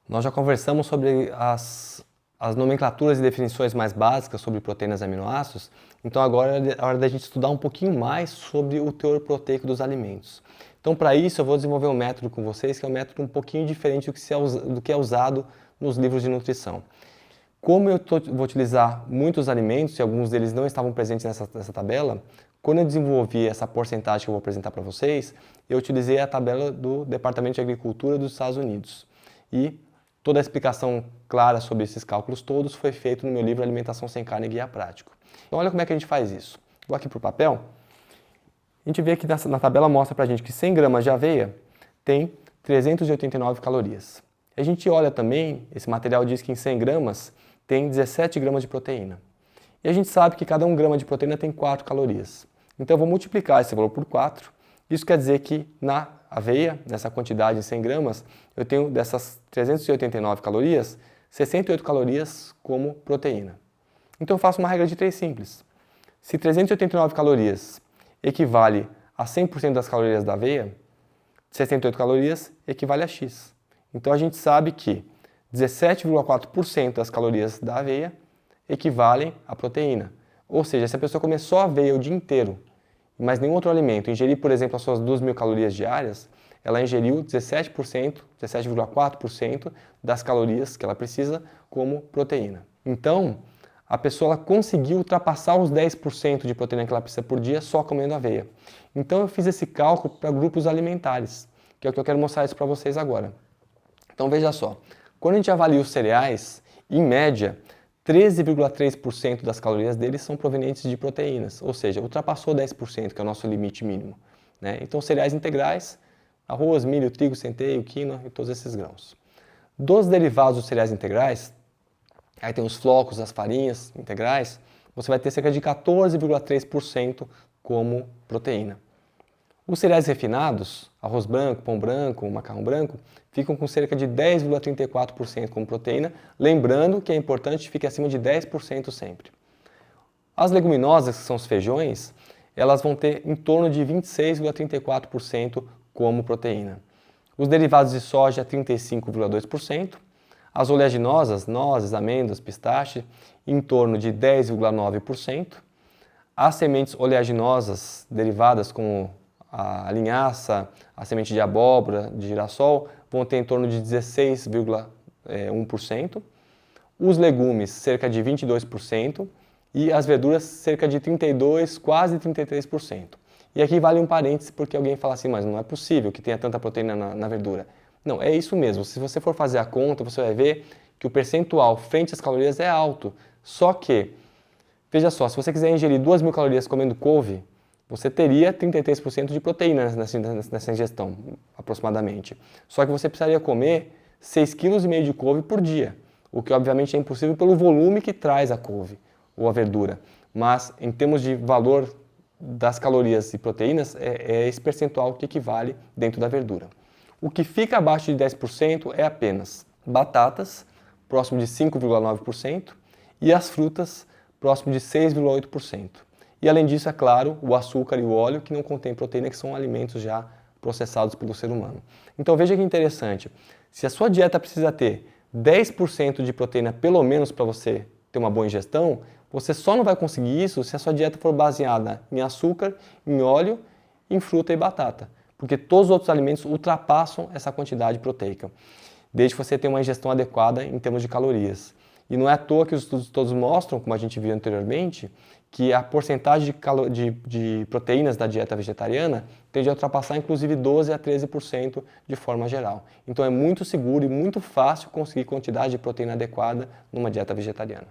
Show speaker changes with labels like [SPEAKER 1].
[SPEAKER 1] Nós já conversamos sobre as nomenclaturas e definições mais básicas sobre proteínas e aminoácidos, então agora é a hora da gente estudar um pouquinho mais sobre o teor proteico dos alimentos. Então, para isso, eu vou desenvolver um método com vocês, que é um método um pouquinho diferente do que é usado nos livros de nutrição. Como eu vou utilizar muitos alimentos, e alguns deles não estavam presentes nessa tabela, quando eu desenvolvi essa porcentagem que eu vou apresentar para vocês, eu utilizei a tabela do Departamento de Agricultura dos Estados Unidos. E toda a explicação clara sobre esses cálculos todos foi feita no meu livro Alimentação Sem Carne Guia Prático. Então olha como é que a gente faz isso. Vou aqui para o papel. A gente vê que na tabela mostra para a gente que 100 gramas de aveia tem 389 calorias. A gente olha também, esse material diz que em 100 gramas tem 17 gramas de proteína. E a gente sabe que cada 1 grama de proteína tem 4 calorias. Então eu vou multiplicar esse valor por 4. Isso quer dizer que na aveia, nessa quantidade de 100 gramas, eu tenho dessas 389 calorias, 68 calorias como proteína. Então eu faço uma regra de 3 simples. Se 389 calorias equivale a 100% das calorias da aveia, 68 calorias equivale a X. Então a gente sabe que 17,4% das calorias da aveia equivalem à proteína. Ou seja, se a pessoa comer só aveia o dia inteiro, mas nenhum outro alimento, ingerir, por exemplo, as suas 2.000 calorias diárias, ela ingeriu 17%, 17,4% das calorias que ela precisa como proteína. Então, a pessoa ela conseguiu ultrapassar os 10% de proteína que ela precisa por dia só comendo aveia. Então eu fiz esse cálculo para grupos alimentares, que é o que eu quero mostrar isso para vocês agora. Então veja só, quando a gente avalia os cereais, em média, 13,3% das calorias deles são provenientes de proteínas, ou seja, ultrapassou 10%, que é o nosso limite mínimo, né? Então cereais integrais, arroz, milho, trigo, centeio, quinoa e todos esses grãos. Dos derivados dos cereais integrais, aí tem os flocos, as farinhas integrais, você vai ter cerca de 14,3% como proteína. Os cereais refinados, arroz branco, pão branco, macarrão branco, ficam com cerca de 10,34% como proteína, lembrando que é importante que fique acima de 10% sempre. As leguminosas, que são os feijões, elas vão ter em torno de 26,34% como proteína. Os derivados de soja, 35,2%. As oleaginosas, nozes, amêndoas, pistache, em torno de 10,9%. As sementes oleaginosas derivadas como a linhaça, a semente de abóbora, de girassol, vão ter em torno de 16,1%. Os legumes, cerca de 22%. E as verduras, cerca de 32%, quase 33%. E aqui vale um parêntese, porque alguém fala assim, mas não é possível que tenha tanta proteína na verdura. Não, é isso mesmo. Se você for fazer a conta, você vai ver que o percentual frente às calorias é alto. Só que, veja só, se você quiser ingerir 2.000 calorias comendo couve, você teria 33% de proteína nessa ingestão, aproximadamente. Só que você precisaria comer 6,5 kg de couve por dia, o que obviamente é impossível pelo volume que traz a couve ou a verdura. Mas, em termos de valor das calorias e proteínas, é esse percentual que equivale dentro da verdura. O que fica abaixo de 10% é apenas batatas, próximo de 5,9%, e as frutas, próximo de 6,8%. E além disso, é claro, o açúcar e o óleo, que não contém proteína, que são alimentos já processados pelo ser humano. Então veja que interessante, se a sua dieta precisa ter 10% de proteína pelo menos para você ter uma boa ingestão, você só não vai conseguir isso se a sua dieta for baseada em açúcar, em óleo, em fruta e batata. Porque todos os outros alimentos ultrapassam essa quantidade proteica, desde que você tenha uma ingestão adequada em termos de calorias. E não é à toa que os estudos todos mostram, como a gente viu anteriormente, que a porcentagem de proteínas da dieta vegetariana tende a ultrapassar inclusive 12 a 13% de forma geral. Então é muito seguro e muito fácil conseguir quantidade de proteína adequada numa dieta vegetariana.